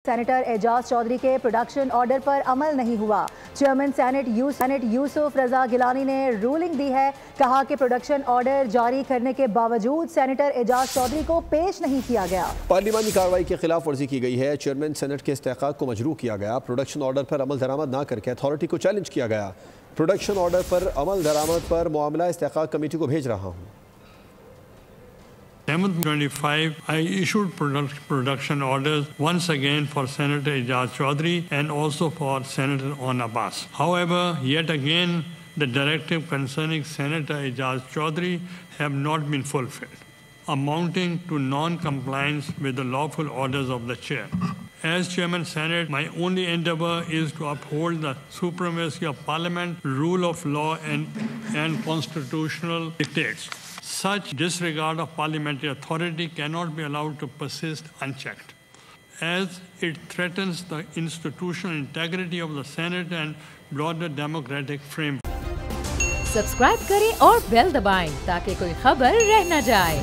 Senator Ejaz Chaudhary के production order पर अमल नहीं हुआ। चेयरमैन सेनेट यूसुफ रजा गिलानी ने रूलिंग दी है। कहा कि प्रोडक्शन ऑर्डर जारी करने के बावजूद सेनेटर एजाज चौधरी को पेश नहीं किया गया। पार्लिमानी कार्रवाई की खिलाफ वर्जी की गई है। चेयरमैन सेनेट के इस्तेहकाक को मजरूह किया गया। प्रोडक्शन ऑर्डर पर अमल दरामद न करके अथॉरिटी को चैलेंज किया गया। प्रोडक्शन ऑर्डर पर अमल दरामद पर मामला इस्तेहकाक कमेटी को भेज रहा हूँ। 7/25, I issued production orders once again for Senator Ejaz Chaudhry and also for Senator On Abbas. However, yet again, the directive concerning Senator Ejaz Chaudhry have not been fulfilled, amounting to non-compliance with the lawful orders of the chair. As Chairman Senate, my only endeavor is to uphold the supremacy of Parliament, rule of law and constitutional dictates. Such disregard of parliamentary authority cannot be allowed to persist unchecked, as it threatens the institutional integrity of the Senate and broader democratic framework. Subscribe करें और bell दबाएं ताकि कोई खबर रह न जाए।